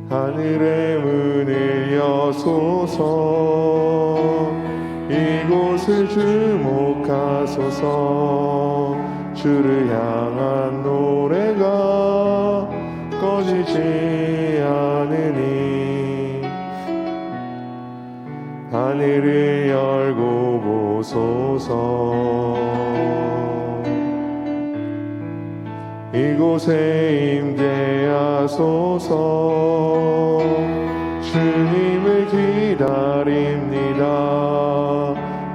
하늘의 문을 여소서. 이곳을 주목하소서. 주를 향한 노래가 꺼지지 않으니 하늘을 열고 보소서. 이곳에 임재하소서. 주님을 기다립니다.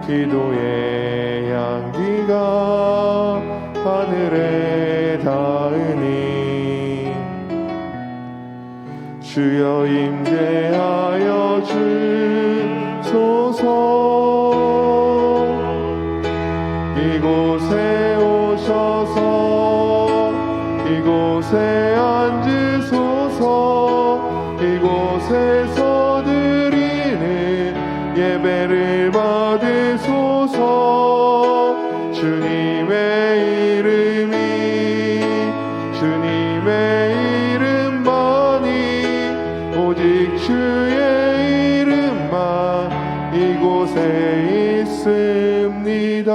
기도의 향기가 하늘에 닿으니 주여 임재하여 주소서. 이곳에 오셔서 이곳에 앉으소서. 이곳에서 드리는 예배를 받으소서. 주님의 이름이 주님의 이름만이 오직 주의 이름만 이곳에 있습니다.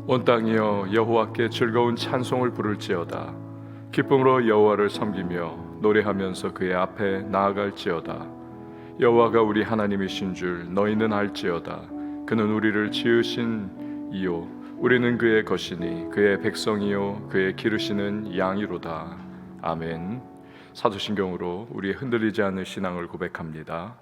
온 땅이여 여호와께 즐거운 찬송을 부를지어다. 기쁨으로 여호와를 섬기며 노래하면서 그의 앞에 나아갈지어다. 여호와가 우리 하나님이신 줄 너희는 알지어다. 그는 우리를 지으신 이요 우리는 그의 것이니 그의 백성이요 그의 기르시는 양이로다. 아멘. 사도신경으로 우리 흔들리지 않는 신앙을 고백합니다.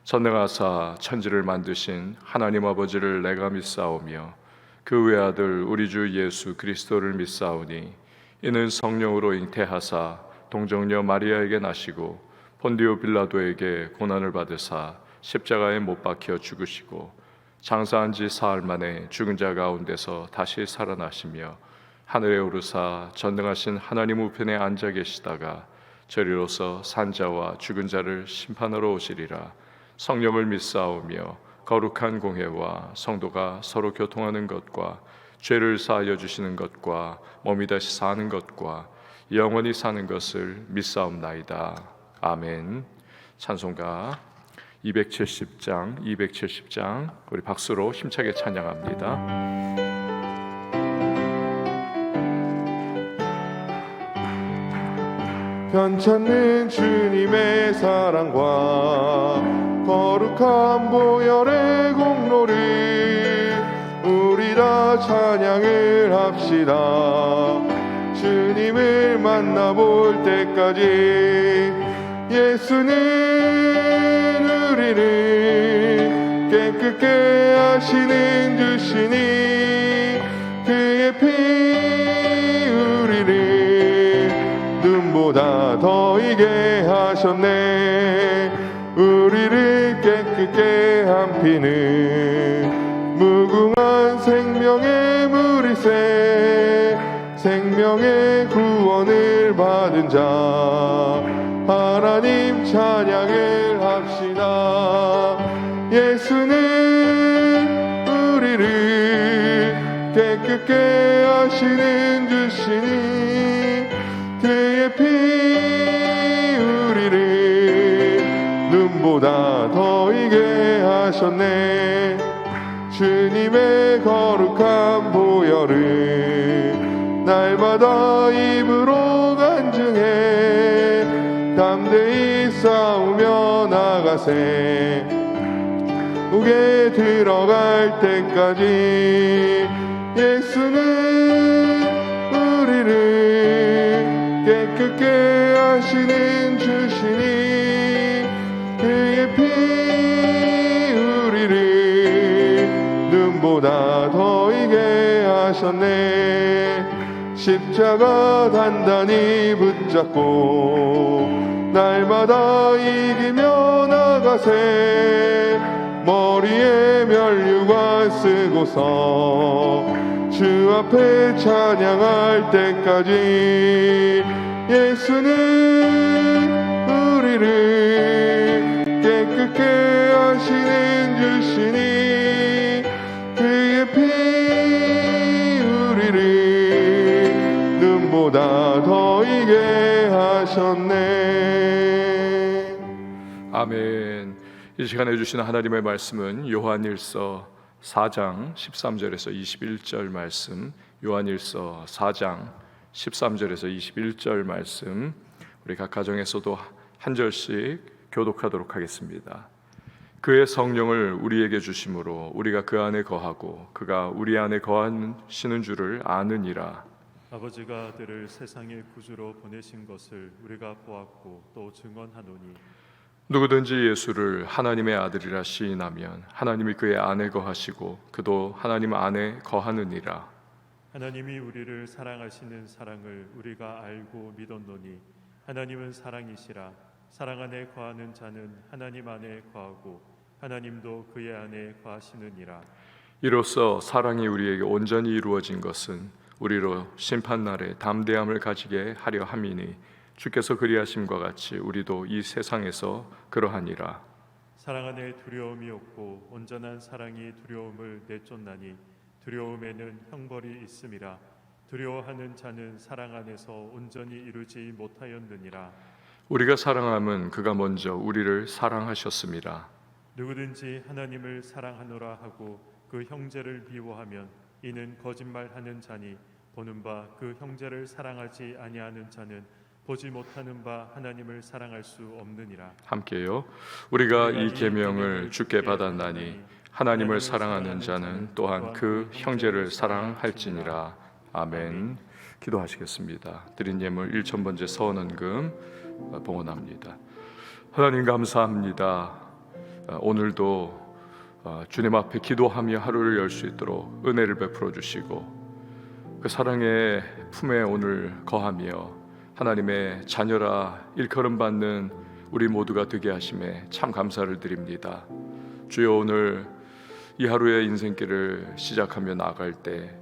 전능하사 천지를 만드신 하나님 아버지를 내가 믿사오며 그 외아들 우리 주 예수 그리스도를 믿사오니 이는 성령으로 잉태하사 동정녀 마리아에게 나시고 본디오 빌라도에게 고난을 받으사 십자가에 못 박혀 죽으시고 장사한 지 사흘 만에 죽은 자 가운데서 다시 살아나시며 하늘에 오르사 전능하신 하나님 우편에 앉아 계시다가 저리로서 산자와 죽은 자를 심판하러 오시리라. 성령을 믿사오며 거룩한 공회와 성도가 서로 교통하는 것과 죄를 사하여 주시는 것과 몸이 다시 사는 것과 영원히 사는 것을 믿사옵나이다. 아멘. 찬송가 270장 우리 박수로 힘차게 찬양합니다. 편찮는 주님의 사랑과 거룩한 보혈의 공로를 우리 다 찬양을 합시다. 주님을 만나볼 때까지 예수는 우리를 깨끗게 하시는 주시니 그의 피 우리를 눈보다 더 이게 하셨네. 우리를 깨끗게 한 피는 무궁한 생명의 물이세. 생명의 구원을 받은 자 하나님 찬양을 합시다. 예수는 우리를 깨끗게 하시는 주시니 그의 피 우리를 눈보다 더 이게 하셨네. 주님의 거룩한 보혈을 날마다 입으로 간증해 담대히 싸우며 나가세. 옥에 들어갈 때까지 예수는 우리를 깨끗게 하시는 주시니 그의 피 우리를 눈보다 더 이게 하셨네. 십자가 단단히 붙잡고 날마다 이기며 나가세. 머리에 면류관 쓰고서 주 앞에 찬양할 때까지 예수는 우리를 깨끗게 하시는 주시니 그의 피 우리를 눈보다 더 이게 하셨네. 아멘. 이 시간에 주시는 하나님의 말씀은 요한일서 4장 13절에서 21절 말씀, 요한일서 4장 13절에서 21절 말씀, 우리 각 가정에서도 한 절씩 교독하도록 하겠습니다. 그의 성령을 우리에게 주심으로 우리가 그 안에 거하고 그가 우리 안에 거하시는 줄을 아느니라. 아버지가 아들을 세상의 구주로 보내신 것을 우리가 보았고 또 증언하노니 누구든지 예수를 하나님의 아들이라 시인하면 하나님이 그의 안에 거하시고 그도 하나님 안에 거하느니라. 하나님이 우리를 사랑하시는 사랑을 우리가 알고 믿었노니 하나님은 사랑이시라. 사랑 안에 거하는 자는 하나님 안에 거하고 하나님도 그의 안에 거하시느니라. 이로써 사랑이 우리에게 온전히 이루어진 것은 우리로 심판날에 담대함을 가지게 하려 함이니 주께서 그리하심과 같이 우리도 이 세상에서 그러하니라. 사랑 안에 두려움이 없고 온전한 사랑이 두려움을 내쫓나니 두려움에는 형벌이 있음이라. 두려워하는 자는 사랑 안에서 온전히 이루지 못하였느니라. 우리가 사랑함은 그가 먼저 우리를 사랑하셨습니다. 누구든지 하나님을 사랑하노라 하고 그 형제를 미워하면 이는 거짓말하는 자니 보는 바 그 형제를 사랑하지 아니하는 자는 보지 못하는 바 하나님을 사랑할 수 없느니라. 함께요. 우리가 이 계명을 주께 받았나니 하나님을 사랑하는 자는 또한 그 형제를 사랑할지니라. 아멘. 기도하시겠습니다. 드린 예물 1000번째 서원헌금 봉헌합니다. 하나님 감사합니다. 오늘도 주님 앞에 기도하며 하루를 열 수 있도록 은혜를 베풀어 주시고 그 사랑의 품에 오늘 거하며 하나님의 자녀라 일컬음 받는 우리 모두가 되게 하심에 참 감사를 드립니다. 주여, 오늘 이 하루의 인생길을 시작하며 나아갈 때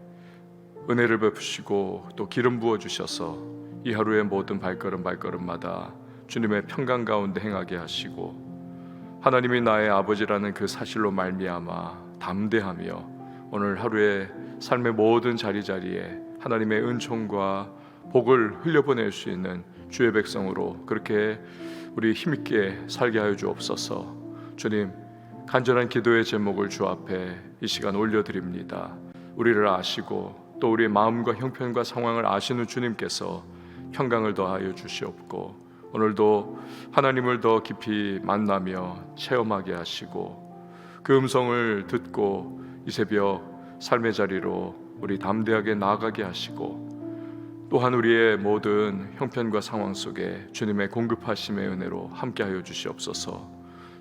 은혜를 베푸시고 또 기름 부어 주셔서 이 하루의 모든 발걸음마다 주님의 평강 가운데 행하게 하시고 하나님이 나의 아버지라는 그 사실로 말미암아 담대하며 오늘 하루의 삶의 모든 자리자리에 하나님의 은총과 복을 흘려보낼 수 있는 주의 백성으로 그렇게 우리 힘있게 살게 하여 주옵소서. 주님, 간절한 기도의 제목을 주 앞에 이 시간 올려드립니다. 우리를 아시고 또 우리의 마음과 형편과 상황을 아시는 주님께서 평강을 더하여 주시옵고 오늘도 하나님을 더 깊이 만나며 체험하게 하시고 그 음성을 듣고 이 새벽 삶의 자리로 우리 담대하게 나아가게 하시고 또한 우리의 모든 형편과 상황 속에 주님의 공급하심의 은혜로 함께하여 주시옵소서.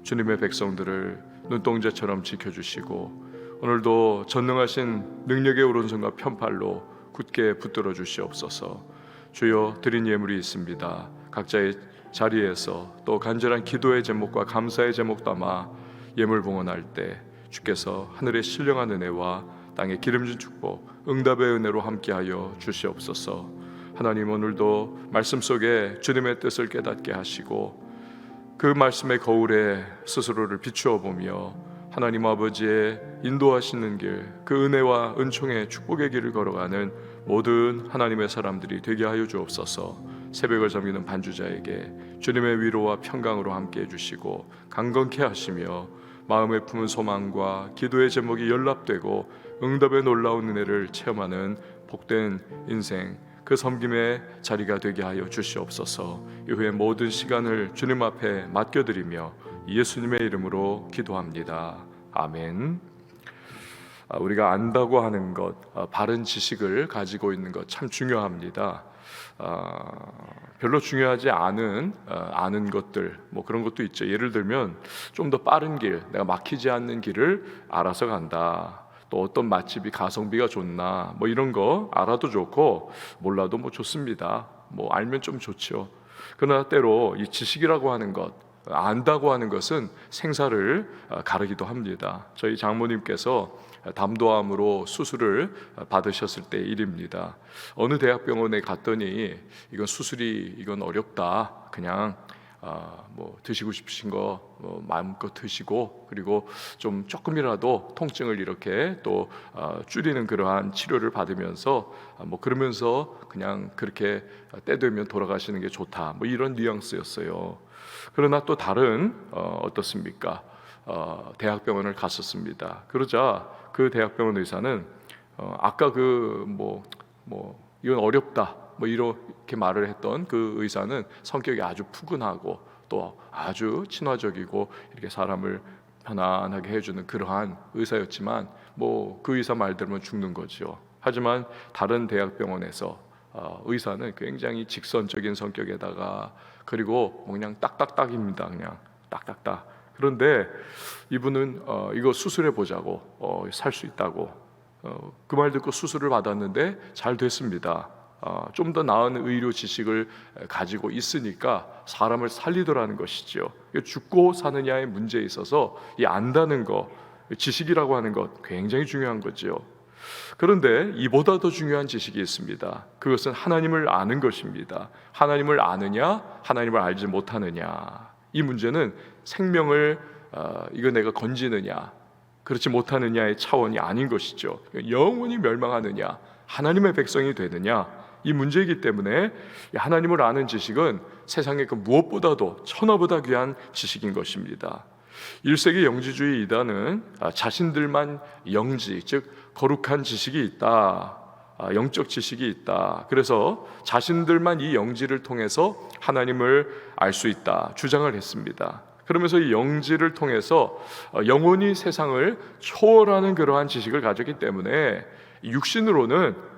주님의 백성들을 눈동자처럼 지켜주시고 오늘도 전능하신 능력의 오른손과 편팔로 굳게 붙들어 주시옵소서. 주여, 드린 예물이 있습니다. 각자의 자리에서 또 간절한 기도의 제목과 감사의 제목 담아 예물 봉헌할 때 주께서 하늘의 신령한 은혜와 땅의 기름진 축복, 응답의 은혜로 함께하여 주시옵소서. 하나님, 오늘도 말씀 속에 주님의 뜻을 깨닫게 하시고 그 말씀의 거울에 스스로를 비추어 보며 하나님 아버지의 인도하시는 길, 그 은혜와 은총의 축복의 길을 걸어가는 모든 하나님의 사람들이 되게 하여 주옵소서. 새벽을 섬기는 반주자에게 주님의 위로와 평강으로 함께 해주시고 강건케 하시며 마음에 품은 소망과 기도의 제목이 연락되고 응답의 놀라운 은혜를 체험하는 복된 인생, 그 섬김의 자리가 되게 하여 주시옵소서. 이후에 모든 시간을 주님 앞에 맡겨드리며 예수님의 이름으로 기도합니다. 아멘. 우리가 안다고 하는 것, 바른 지식을 가지고 있는 것 참 중요합니다. 별로 중요하지 않은 아는 것들, 뭐 그런 것도 있죠. 예를 들면 좀 더 빠른 길, 내가 막히지 않는 길을 알아서 간다. 또 어떤 맛집이 가성비가 좋나, 뭐 이런 거 알아도 좋고 몰라도 뭐 좋습니다. 뭐 알면 좀 좋죠. 그러나 때로 이 지식이라고 하는 것, 안다고 하는 것은 생사를 가르기도 합니다. 저희 장모님께서 담도암으로 수술을 받으셨을 때 일입니다. 어느 대학병원에 갔더니 이건 수술이 어렵다, 그냥 뭐 드시고 싶으신 거 마음껏 드시고, 그리고 좀 조금이라도 통증을 이렇게 또 줄이는 그러한 치료를 받으면서 뭐 그러면서 그냥 그렇게 때 되면 돌아가시는 게 좋다, 뭐 이런 뉘앙스였어요. 그러나 또 다른 어떻습니까? 대학병원을 갔었습니다. 그러자 그 대학병원 의사는 아까 그 이건 어렵다 뭐 이렇게 말을 했던 그 의사는 성격이 아주 푸근하고 또 아주 친화적이고 이렇게 사람을 편안하게 해주는 그러한 의사였지만 뭐 그 의사 말 들으면 죽는 거죠. 하지만 다른 대학병원에서 의사는 굉장히 직선적인 성격에다가 그리고 뭐 그냥 딱딱딱입니다. 그냥 딱딱딱. 그런데 이분은 이거 수술해 보자고 살 수 있다고 그 말 듣고 수술을 받았는데 잘 됐습니다. 좀 더 나은 의료 지식을 가지고 있으니까 사람을 살리더라는 것이죠. 죽고 사느냐의 문제에 있어서 이 안다는 것, 지식이라고 하는 것 굉장히 중요한 거죠. 그런데 이보다 더 중요한 지식이 있습니다. 그것은 하나님을 아는 것입니다. 하나님을 아느냐, 하나님을 알지 못하느냐. 이 문제는 생명을 이거 내가 건지느냐, 그렇지 못하느냐의 차원이 아닌 것이죠. 영원히 멸망하느냐, 하나님의 백성이 되느냐, 이 문제이기 때문에 하나님을 아는 지식은 세상의 그 무엇보다도 천하보다 귀한 지식인 것입니다. 1세기 영지주의 이단은 자신들만 영지, 즉 거룩한 지식이 있다, 영적 지식이 있다, 그래서 자신들만 이 영지를 통해서 하나님을 알 수 있다 주장을 했습니다. 그러면서 이 영지를 통해서 영원히 세상을 초월하는 그러한 지식을 가졌기 때문에 육신으로는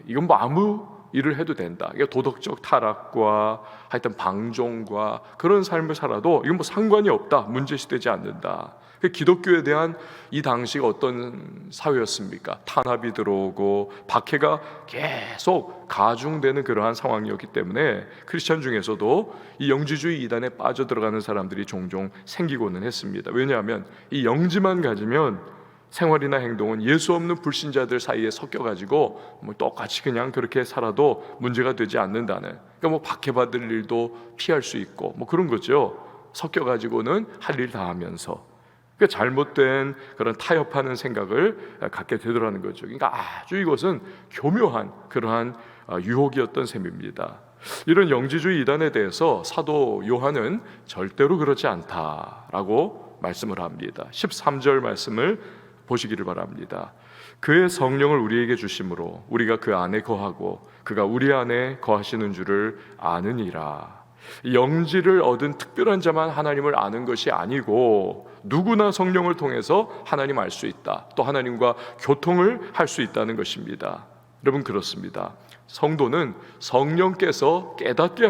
이건 뭐 아무 일을 해도 된다. 이게 도덕적 타락과 하여튼 방종과 그런 삶을 살아도 이건 뭐 상관이 없다, 문제시되지 않는다. 기독교에 대한 이 당시가 어떤 사회였습니까? 탄압이 들어오고 박해가 계속 가중되는 그러한 상황이었기 때문에 크리스천 중에서도 이 영지주의 이단에 빠져들어가는 사람들이 종종 생기고는 했습니다. 왜냐하면 이 영지만 가지면 생활이나 행동은 예수 없는 불신자들 사이에 섞여가지고 뭐 똑같이 그냥 그렇게 살아도 문제가 되지 않는다는, 그러니까 뭐 박해받을 일도 피할 수 있고 뭐 그런 거죠. 섞여가지고는 할 일 다 하면서 그러니까 잘못된 그런 타협하는 생각을 갖게 되더라는 거죠. 그러니까 아주 이것은 교묘한 그러한 유혹이었던 셈입니다. 이런 영지주의 이단에 대해서 사도 요한은 절대로 그렇지 않다라고 말씀을 합니다. 13절 말씀을 보시기를 바랍니다. 그의 성령을 우리에게 주심으로 우리가 그 안에 거하고 그가 우리 안에 거하시는 줄을 아느니라. 영지를 얻은 특별한 자만 하나님을 아는 것이 아니고 누구나 성령을 통해서 하나님 알 수 있다, 또 하나님과 교통을 할 수 있다는 것입니다. 여러분 그렇습니다. 성도는 성령께서 깨닫게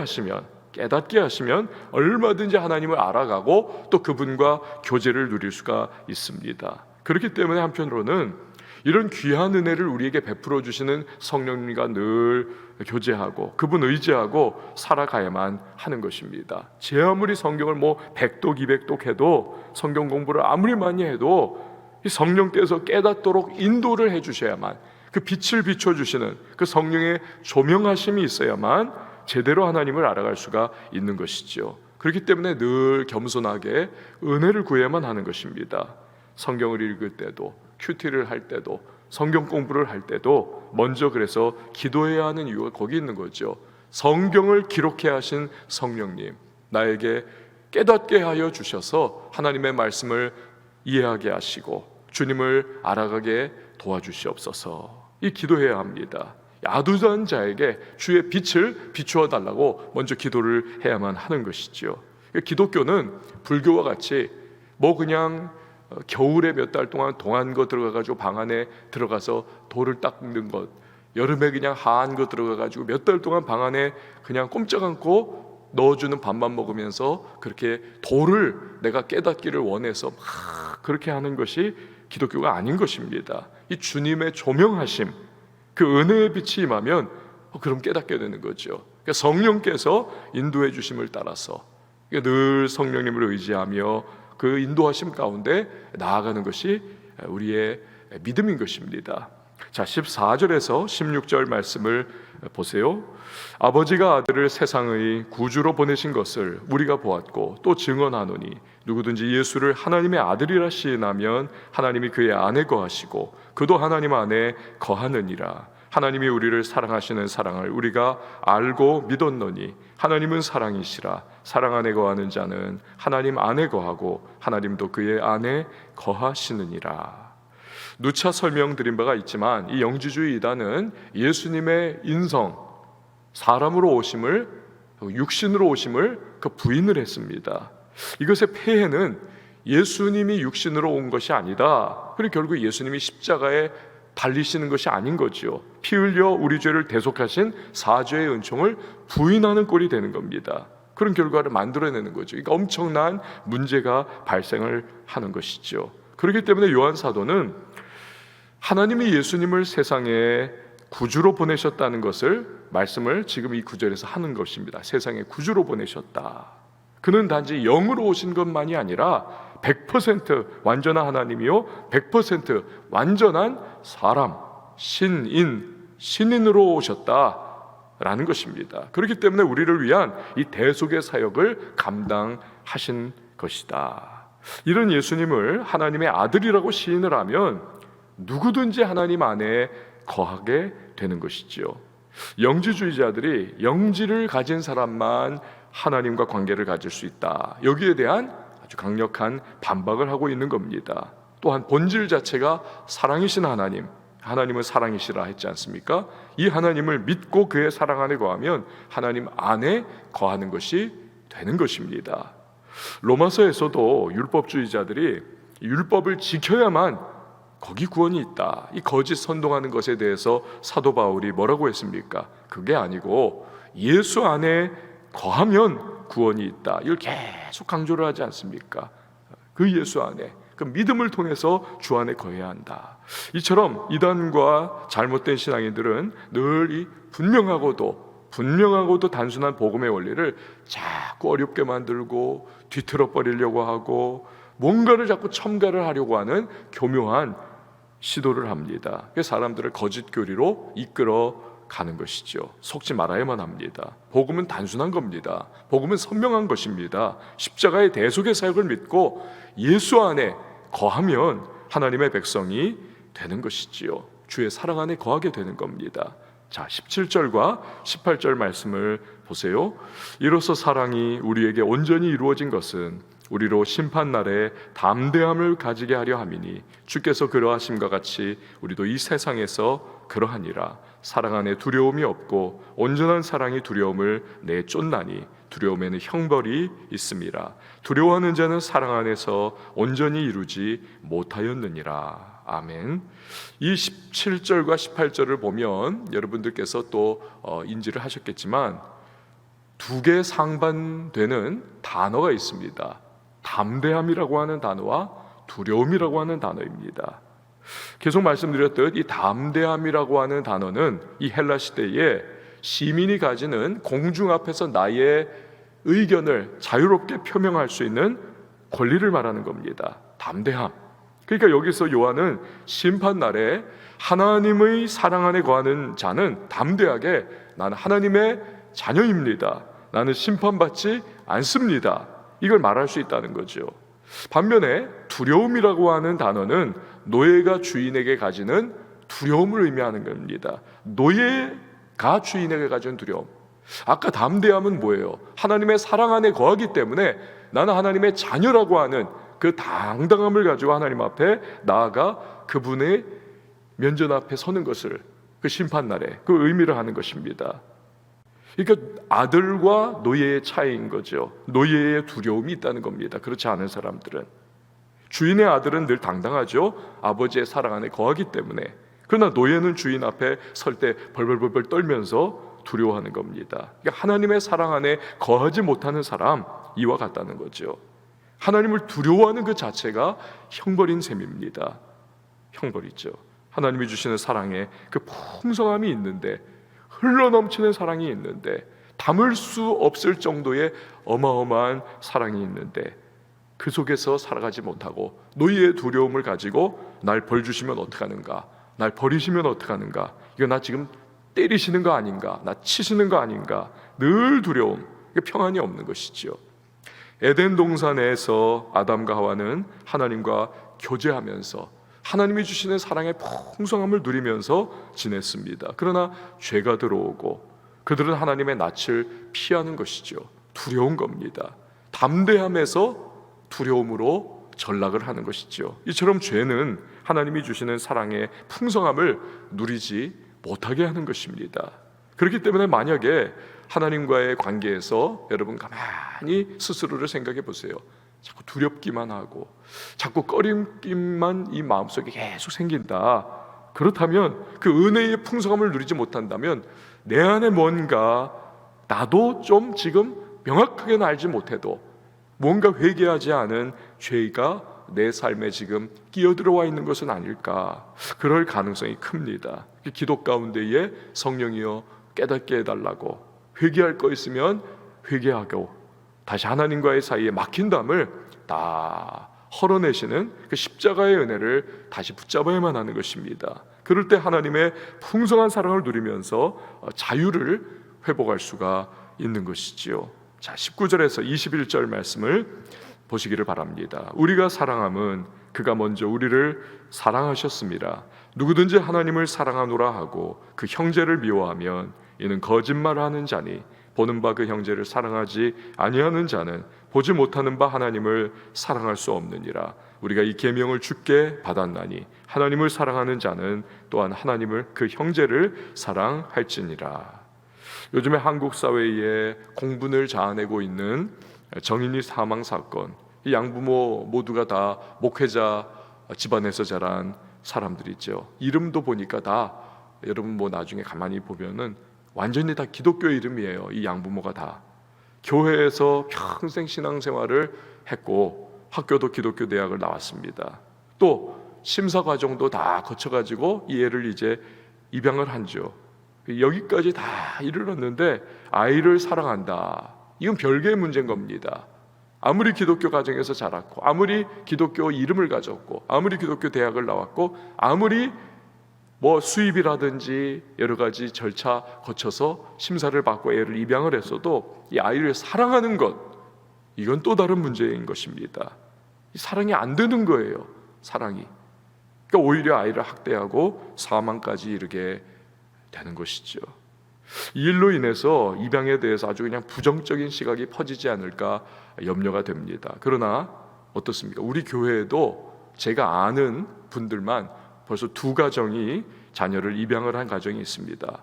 하시면 얼마든지 하나님을 알아가고 또 그분과 교제를 누릴 수가 있습니다. 그렇기 때문에 한편으로는 이런 귀한 은혜를 우리에게 베풀어 주시는 성령님과 늘 교제하고 그분 의지하고 살아가야만 하는 것입니다. 제 아무리 성경을 뭐 100독 200독 해도, 성경 공부를 아무리 많이 해도 이 성령께서 깨닫도록 인도를 해주셔야만, 그 빛을 비춰주시는 그 성령의 조명하심이 있어야만 제대로 하나님을 알아갈 수가 있는 것이죠. 그렇기 때문에 늘 겸손하게 은혜를 구해야만 하는 것입니다. 성경을 읽을 때도, 큐티를 할 때도, 성경 공부를 할 때도 먼저 그래서 기도해야 하는 이유가 거기 있는 거죠. 성경을 기록해 하신 성령님, 나에게 깨닫게 하여 주셔서 하나님의 말씀을 이해하게 하시고 주님을 알아가게 도와주시옵소서. 이 기도해야 합니다. 야두한 자에게 주의 빛을 비추어 달라고 먼저 기도를 해야만 하는 것이죠. 기독교는 불교와 같이 뭐 그냥 겨울에 몇 달 동안 동한 거 들어가가지고 방 안에 들어가서 돌을 닦는 것, 여름에 그냥 하한 거 들어가가지고 몇 달 동안 방 안에 그냥 꼼짝 않고 넣어주는 밥만 먹으면서 그렇게 돌을 내가 깨닫기를 원해서 막 그렇게 하는 것이 기독교가 아닌 것입니다. 이 주님의 조명하심, 그 은혜의 빛이 임하면 그럼 깨닫게 되는 거죠. 그러니까 성령께서 인도해 주심을 따라서 늘 성령님을 의지하며 그 인도하심 가운데 나아가는 것이 우리의 믿음인 것입니다. 자, 14절에서 16절 말씀을 보세요. 아버지가 아들을 세상의 구주로 보내신 것을 우리가 보았고 또 증언하노니 누구든지 예수를 하나님의 아들이라 시인하면 하나님이 그의 안에 거하시고 그도 하나님 안에 거하느니라. 하나님이 우리를 사랑하시는 사랑을 우리가 알고 믿었노니 하나님은 사랑이시라. 사랑 안에 거하는 자는 하나님 안에 거하고 하나님도 그의 안에 거하시느니라. 누차 설명드린 바가 있지만 이 영지주의 이단은 예수님의 인성, 사람으로 오심을, 육신으로 오심을 부인을 했습니다. 이것의 폐해는 예수님이 육신으로 온 것이 아니다. 그리고 결국 예수님이 십자가에 달리시는 것이 아닌 거지요. 피 흘려 우리 죄를 대속하신 사죄의 은총을 부인하는 꼴이 되는 겁니다. 그런 결과를 만들어내는 거죠. 그러니까 엄청난 문제가 발생을 하는 것이죠. 그렇기 때문에 요한 사도는 하나님이 예수님을 세상에 구주로 보내셨다는 것을 말씀을 지금 이 구절에서 하는 것입니다. 세상에 구주로 보내셨다. 그는 단지 영으로 오신 것만이 아니라 100% 완전한 하나님이요 100% 완전한 사람, 신인으로 오셨다라는 것입니다. 그렇기 때문에 우리를 위한 이 대속의 사역을 감당하신 것이다. 이런 예수님을 하나님의 아들이라고 시인을 하면 누구든지 하나님 안에 거하게 되는 것이지요. 영지주의자들이 영지를 가진 사람만 하나님과 관계를 가질 수 있다. 여기에 대한 아주 강력한 반박을 하고 있는 겁니다. 또한 본질 자체가 사랑이신 하나님은 사랑이시라 했지 않습니까? 이 하나님을 믿고 그의 사랑 안에 거하면 하나님 안에 거하는 것이 되는 것입니다. 로마서에서도 율법주의자들이 율법을 지켜야만 거기 구원이 있다. 이 거짓 선동하는 것에 대해서 사도 바울이 뭐라고 했습니까? 그게 아니고 예수 안에 거하면 구원이 있다. 이걸 계속 강조를 하지 않습니까? 그 예수 안에, 그 믿음을 통해서 주 안에 거해야 한다. 이처럼 이단과 잘못된 신앙인들은 늘 이 분명하고도 단순한 복음의 원리를 자꾸 어렵게 만들고 뒤틀어 버리려고 하고 뭔가를 자꾸 첨가를 하려고 하는 교묘한 시도를 합니다. 그래서 사람들을 거짓 교리로 이끌어 가는 것이죠. 속지 말아야만 합니다. 복음은 단순한 겁니다. 복음은 선명한 것입니다. 십자가의 대속의 사역을 믿고 예수 안에 거하면 하나님의 백성이 되는 것이지요. 주의 사랑 안에 거하게 되는 겁니다. 자, 17절과 18절 말씀을 보세요. 이로써 사랑이 우리에게 온전히 이루어진 것은 우리로 심판날에 담대함을 가지게 하려 함이니 주께서 그러하심과 같이 우리도 이 세상에서 그러하니라. 사랑 안에 두려움이 없고 온전한 사랑이 두려움을 내쫓나니 두려움에는 형벌이 있음이라. 두려워하는 자는 사랑 안에서 온전히 이루지 못하였느니라. 아멘. 이 17절과 18절을 보면 여러분들께서 또 인지를 하셨겠지만 두 개 상반되는 단어가 있습니다. 담대함이라고 하는 단어와 두려움이라고 하는 단어입니다. 계속 말씀드렸듯 이 담대함이라고 하는 단어는 이 헬라 시대에 시민이 가지는 공중 앞에서 나의 의견을 자유롭게 표명할 수 있는 권리를 말하는 겁니다. 담대함. 그러니까 여기서 요한은 심판날에 하나님의 사랑 안에 거하는 자는 담대하게 나는 하나님의 자녀입니다. 나는 심판받지 않습니다. 이걸 말할 수 있다는 거죠. 반면에 두려움이라고 하는 단어는 노예가 주인에게 가지는 두려움을 의미하는 겁니다. 노예가 주인에게 가진 두려움. 아까 담대함은 뭐예요? 하나님의 사랑 안에 거하기 때문에 나는 하나님의 자녀라고 하는 그 당당함을 가지고 하나님 앞에 나아가 그분의 면전 앞에 서는 것을 그 심판날에 그 의미를 하는 것입니다. 그러니까 아들과 노예의 차이인 거죠. 노예의 두려움이 있다는 겁니다. 그렇지 않은 사람들은. 주인의 아들은 늘 당당하죠. 아버지의 사랑 안에 거하기 때문에. 그러나 노예는 주인 앞에 설 때 벌벌벌 떨면서 두려워하는 겁니다. 그러니까 하나님의 사랑 안에 거하지 못하는 사람, 이와 같다는 거죠. 하나님을 두려워하는 그 자체가 형벌인 셈입니다. 형벌이죠. 하나님이 주시는 사랑에 그 풍성함이 있는데, 흘러넘치는 사랑이 있는데, 담을 수 없을 정도의 어마어마한 사랑이 있는데 그 속에서 살아가지 못하고 노예의 두려움을 가지고 날 벌 주시면 어떡하는가, 날 버리시면 어떡하는가? 이거 나 지금 때리시는 거 아닌가? 나 치시는 거 아닌가? 늘 두려움, 평안이 없는 것이지요. 에덴 동산에서 아담과 하와는 하나님과 교제하면서 하나님이 주시는 사랑의 풍성함을 누리면서 지냈습니다. 그러나 죄가 들어오고 그들은 하나님의 낯을 피하는 것이죠. 두려운 겁니다. 담대함에서 두려움으로 전락을 하는 것이죠. 이처럼 죄는 하나님이 주시는 사랑의 풍성함을 누리지 못하게 하는 것입니다. 그렇기 때문에 만약에 하나님과의 관계에서 여러분 가만히 스스로를 생각해 보세요. 자꾸 두렵기만 하고 자꾸 꺼림기만 이 마음속에 계속 생긴다. 그렇다면 그 은혜의 풍성함을 누리지 못한다면 내 안에 뭔가 나도 좀 지금 명확하게는 알지 못해도 뭔가 회개하지 않은 죄가 내 삶에 지금 끼어들어와 있는 것은 아닐까. 그럴 가능성이 큽니다. 기도 가운데에 성령이여 깨닫게 해달라고, 회개할 거 있으면 회개하고 다시 하나님과의 사이에 막힌 담을 다 헐어내시는 그 십자가의 은혜를 다시 붙잡아야만 하는 것입니다. 그럴 때 하나님의 풍성한 사랑을 누리면서 자유를 회복할 수가 있는 것이지요. 자, 19절에서 21절 말씀을 보시기를 바랍니다. 우리가 사랑함은 그가 먼저 우리를 사랑하셨습니다. 누구든지 하나님을 사랑하노라 하고 그 형제를 미워하면 이는 거짓말하는 자니 보는 바 그 형제를 사랑하지 아니하는 자는 보지 못하는 바 하나님을 사랑할 수 없느니라. 우리가 이 계명을 주께 받았나니 하나님을 사랑하는 자는 또한 하나님을 그 형제를 사랑할지니라. 요즘에 한국 사회에 공분을 자아내고 있는 정인이 사망 사건, 이 양부모 모두가 다 목회자 집안에서 자란 사람들이죠. 이름도 보니까 다 여러분 뭐 나중에 가만히 보면은 완전히 다 기독교 이름이에요. 이 양부모가 다 교회에서 평생 신앙생활을 했고 학교도 기독교 대학을 나왔습니다. 또 심사 과정도 다 거쳐가지고 이 애를 이제 입양을 한죠. 여기까지 다 이르렀는데 아이를 사랑한다. 이건 별개의 문제인 겁니다. 아무리 기독교 가정에서 자랐고 아무리 기독교 이름을 가졌고 아무리 기독교 대학을 나왔고 아무리 뭐 수입이라든지 여러 가지 절차 거쳐서 심사를 받고 애를 입양을 했어도 이 아이를 사랑하는 것, 이건 또 다른 문제인 것입니다. 사랑이 안 되는 거예요. 사랑이. 그러니까 오히려 아이를 학대하고 사망까지 이르게 되는 것이죠. 이 일로 인해서 입양에 대해서 아주 그냥 부정적인 시각이 퍼지지 않을까 염려가 됩니다. 그러나 어떻습니까? 우리 교회에도 제가 아는 분들만 벌써 2가정이 자녀를 입양을 한 가정이 있습니다.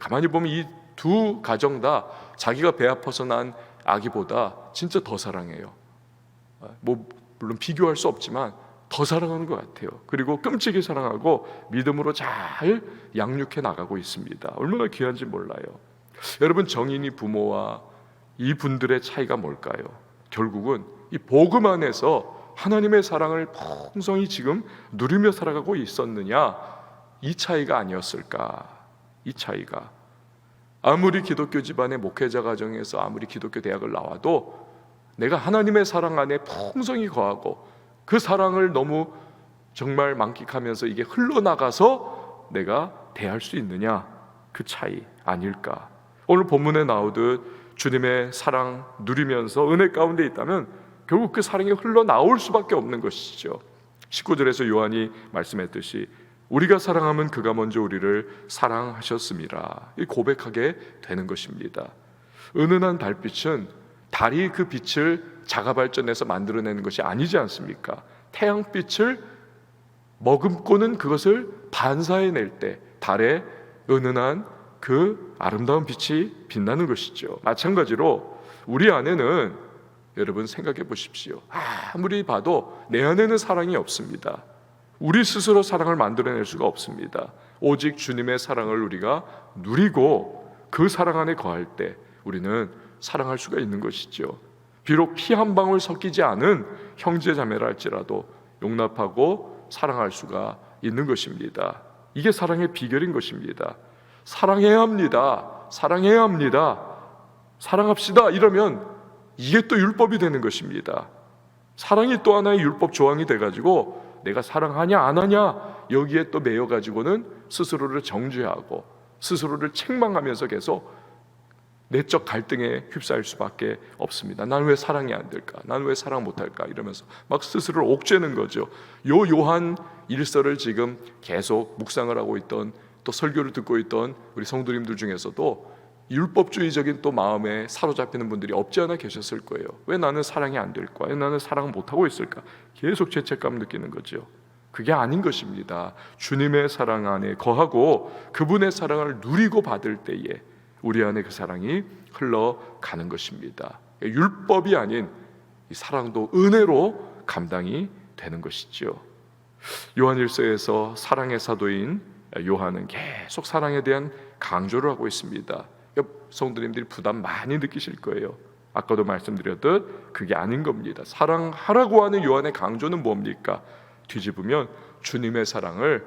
가만히 보면 이 2가정 다 자기가 배 아파서 난 아기보다 진짜 더 사랑해요. 뭐 물론 비교할 수 없지만 더 사랑하는 것 같아요. 그리고 끔찍이 사랑하고 믿음으로 잘 양육해 나가고 있습니다. 얼마나 귀한지 몰라요. 여러분, 정인이 부모와 이분들의 차이가 뭘까요? 결국은 이 복음 안에서 하나님의 사랑을 풍성히 지금 누리며 살아가고 있었느냐, 이 차이가 아니었을까. 이 차이가 아무리 기독교 집안의 목회자 가정에서 아무리 기독교 대학을 나와도 내가 하나님의 사랑 안에 풍성히 거하고 그 사랑을 너무 정말 만끽하면서 이게 흘러나가서 내가 대할 수 있느냐, 그 차이 아닐까. 오늘 본문에 나오듯 주님의 사랑 누리면서 은혜 가운데 있다면 결국 그 사랑이 흘러나올 수밖에 없는 것이죠. 19절에서 요한이 말씀했듯이 우리가 사랑하면 그가 먼저 우리를 사랑하셨음이라, 이 고백하게 되는 것입니다. 은은한 달빛은 달이 그 빛을 자가 발전해서 만들어내는 것이 아니지 않습니까? 태양빛을 머금고는 그것을 반사해낼 때 달의 은은한 그 아름다운 빛이 빛나는 것이죠. 마찬가지로 우리 안에는, 여러분 생각해 보십시오, 아무리 봐도 내 안에는 사랑이 없습니다. 우리 스스로 사랑을 만들어낼 수가 없습니다. 오직 주님의 사랑을 우리가 누리고 그 사랑 안에 거할 때 우리는 사랑할 수가 있는 것이죠. 비록 피 한 방울 섞이지 않은 형제 자매라 할지라도 용납하고 사랑할 수가 있는 것입니다. 이게 사랑의 비결인 것입니다. 사랑해야 합니다. 사랑해야 합니다. 사랑합시다. 이러면 이게 또 율법이 되는 것입니다. 사랑이 또 하나의 율법 조항이 돼가지고 내가 사랑하냐 안 하냐 여기에 또 매여 가지고는 스스로를 정죄하고 스스로를 책망하면서 계속 내적 갈등에 휩싸일 수밖에 없습니다. 나는 왜 사랑이 안 될까? 나는 왜 사랑 못할까? 이러면서 막 스스로를 옥죄는 거죠. 요 요한 1서를 지금 계속 묵상을 하고 있던, 또 설교를 듣고 있던 우리 성도님들 중에서도 율법주의적인 또 마음에 사로잡히는 분들이 없지 않아 계셨을 거예요. 왜 나는 사랑이 안 될까? 왜 나는 사랑을 못하고 있을까? 계속 죄책감 느끼는 거죠. 그게 아닌 것입니다. 주님의 사랑 안에 거하고 그분의 사랑을 누리고 받을 때에 우리 안에 그 사랑이 흘러가는 것입니다. 율법이 아닌 이 사랑도 은혜로 감당이 되는 것이죠. 요한 1서에서 사랑의 사도인 요한은 계속 사랑에 대한 강조를 하고 있습니다. 성도님들이 부담 많이 느끼실 거예요. 아까도 말씀드렸듯 그게 아닌 겁니다. 사랑하라고 하는 요한의 강조는 뭡니까? 뒤집으면 주님의 사랑을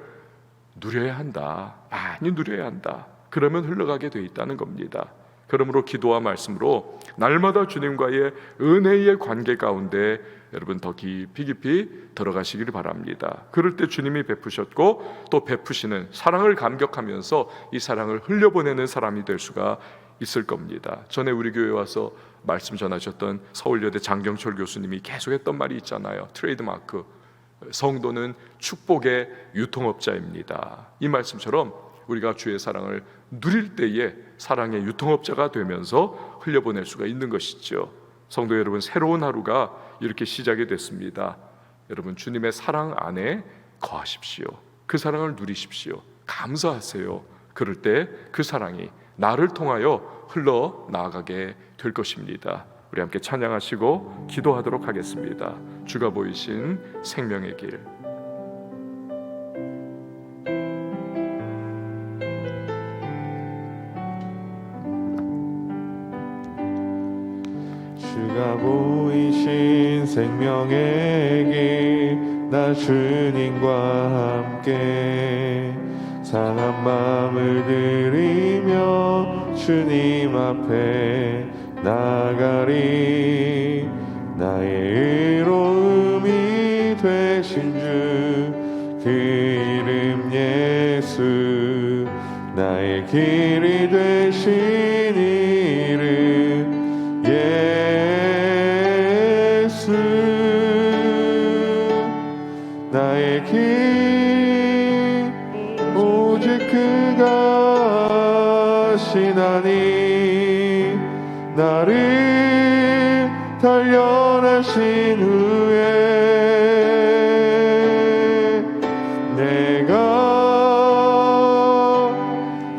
누려야 한다, 많이 누려야 한다. 그러면 흘러가게 돼 있다는 겁니다. 그러므로 기도와 말씀으로 날마다 주님과의 은혜의 관계 가운데 여러분 더 깊이 들어가시기를 바랍니다. 그럴 때 주님이 베푸셨고 또 베푸시는 사랑을 감격하면서 이 사랑을 흘려보내는 사람이 될 수가 있을 겁니다. 전에 우리 교회 와서 말씀 전하셨던 서울여대 장경철 교수님이 계속했던 말이 있잖아요. 트레이드마크, 성도는 축복의 유통업자입니다. 이 말씀처럼 우리가 주의 사랑을 누릴 때에 사랑의 유통업자가 되면서 흘려보낼 수가 있는 것이죠. 성도 여러분, 새로운 하루가 이렇게 시작이 됐습니다. 여러분, 주님의 사랑 안에 거하십시오. 그 사랑을 누리십시오. 감사하세요. 그럴 때 그 사랑이 나를 통하여 흘러나가게 될 것입니다. 우리 함께 찬양하시고 기도하도록 하겠습니다. 주가 보이신 생명의 길. 주가 보이신 생명의 길 나 주님과 함께 상한 마음을 들이며 주님 앞에 나가리 나의 의로움이 되신 주 그 이름 예수 나의 길이 되신 이름 예수 나의 길 오직 그가 하시나니 나를 단련하신 후에 내가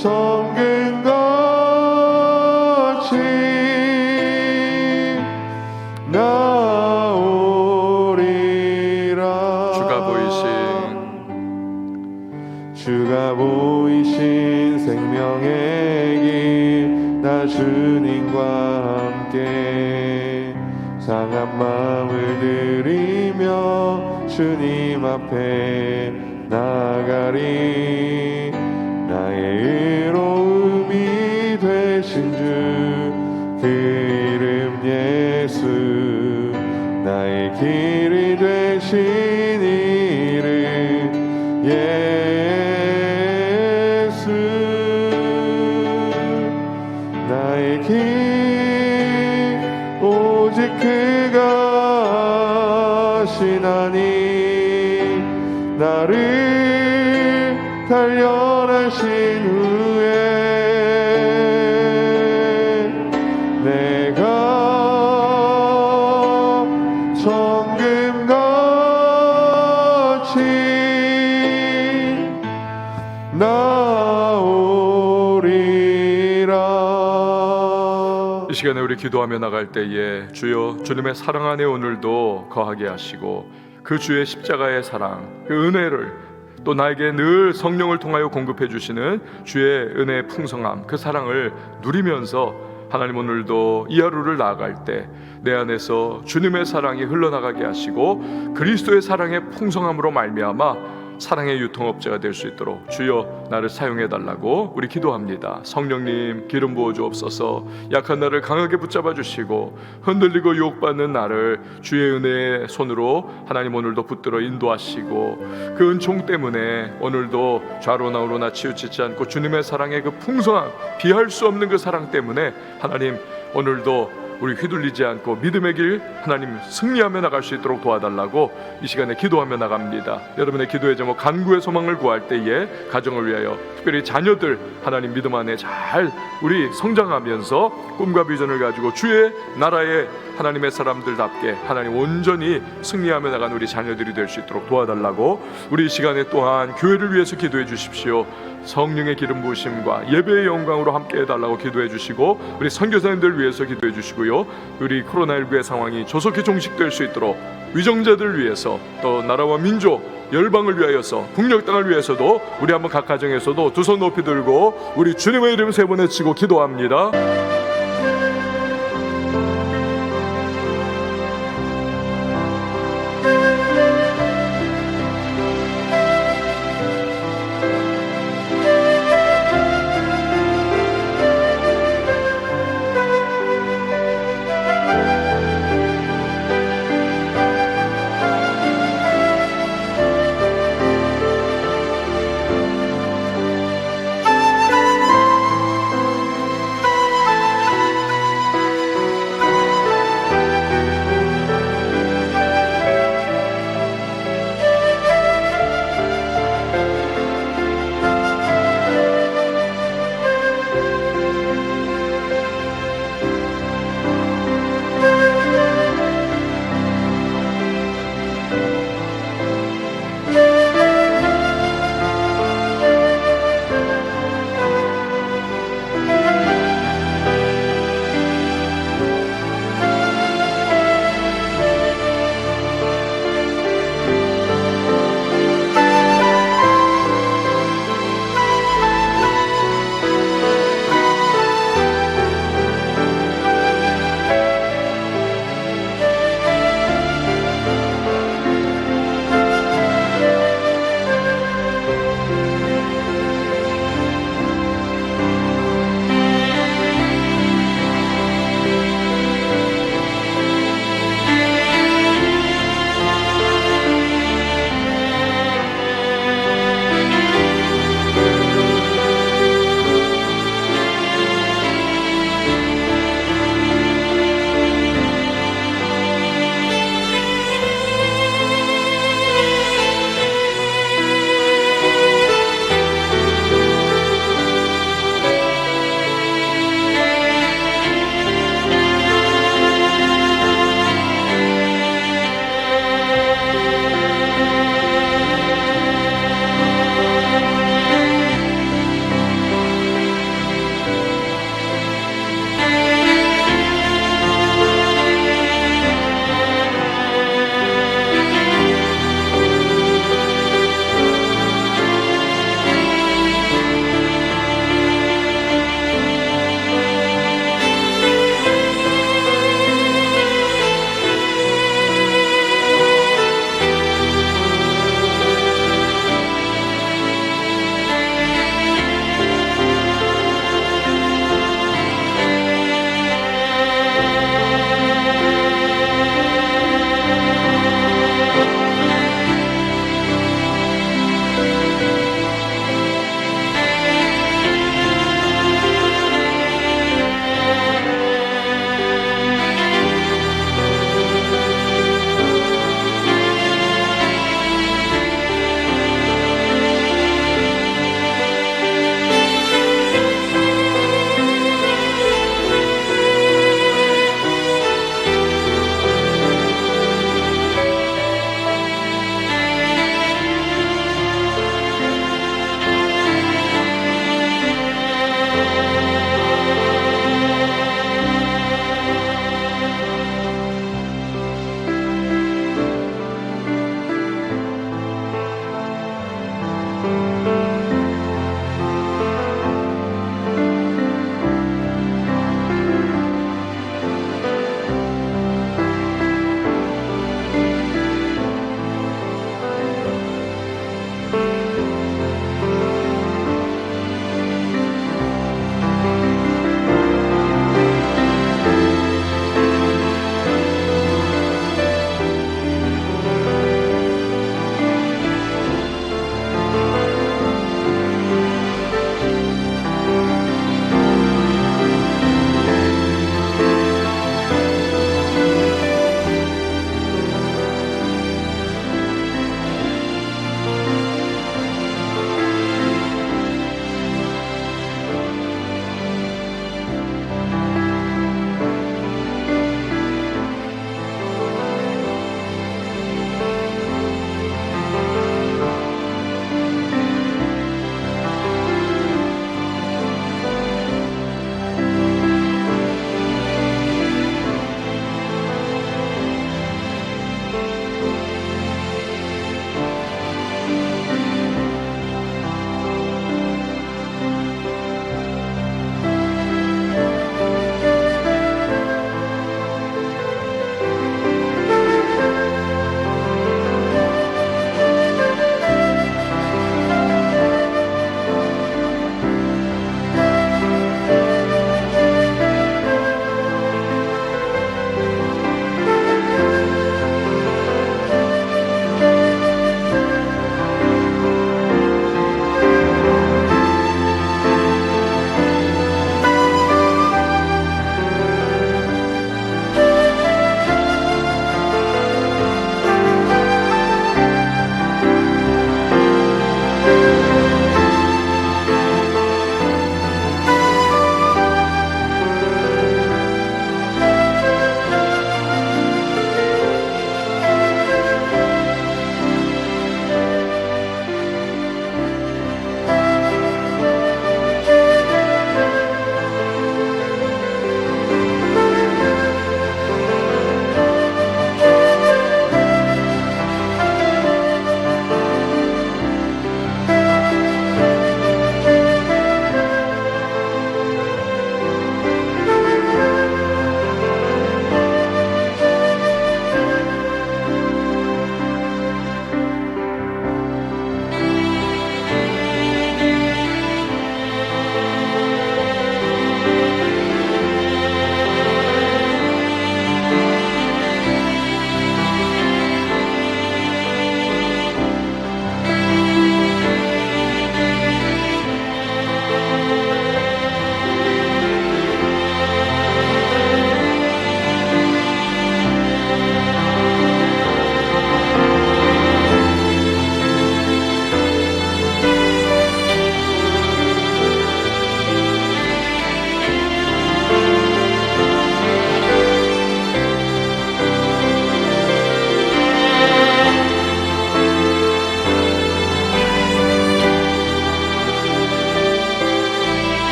정금같이 나오리라. 주가 보이신 생명의 길 나 주님과 함께 상한 마음을 들이며 주님 앞에 나가리 나의 의로움이 되신 주 그 이름 예수 나의 길이 되신 이름 예수 나의 길 오직 그가 하시나니 나를 단련하신 후에 내가 정금같이 나오리라. 이 시간에 우리 기도하며 나갈 때에 주여 주님의 사랑 안에 오늘도 거하게 하시고 그 주의 십자가의 사랑, 그 은혜를 또 나에게 늘 성령을 통하여 공급해 주시는 주의 은혜의 풍성함, 그 사랑을 누리면서 하나님 오늘도 이 하루를 나아갈 때 내 안에서 주님의 사랑이 흘러나가게 하시고 그리스도의 사랑의 풍성함으로 말미암아 사랑의 유통업자가 될 수 있도록 주여 나를 사용해 달라고 우리 기도합니다. 성령님 기름 부어 주옵소서. 약한 나를 강하게 붙잡아 주시고 흔들리고 유혹받는 나를 주의 은혜의 손으로 하나님 오늘도 붙들어 인도하시고 그 은총 때문에 오늘도 좌로나 우로나 치우치지 않고 주님의 사랑의 그 풍성한 비할 수 없는 그 사랑 때문에 하나님 오늘도 우리 휘둘리지 않고 믿음의 길 하나님 승리하며 나갈 수 있도록 도와달라고 이 시간에 기도하며 나갑니다. 여러분의 기도의 제목 간구의 소망을 구할 때에 가정을 위하여 특별히 자녀들 하나님 믿음 안에 잘 우리 성장하면서 꿈과 비전을 가지고 주의 나라의 하나님의 사람들답게 하나님 온전히 승리하며 나간 우리 자녀들이 될 수 있도록 도와달라고 우리 이 시간에 또한 교회를 위해서 기도해 주십시오. 성령의 기름 부으심과 예배의 영광으로 함께 해달라고 기도해 주시고 우리 선교사님들 위해서 기도해 주시고요. 우리 코로나19의 상황이 조속히 종식될 수 있도록 위정자들을 위해서 또 나라와 민족 열방을 위하여서 국력 땅을 위해서도 우리 한번 각 가정에서도 두 손 높이 들고 우리 주님의 이름 세 번 외치고 기도합니다.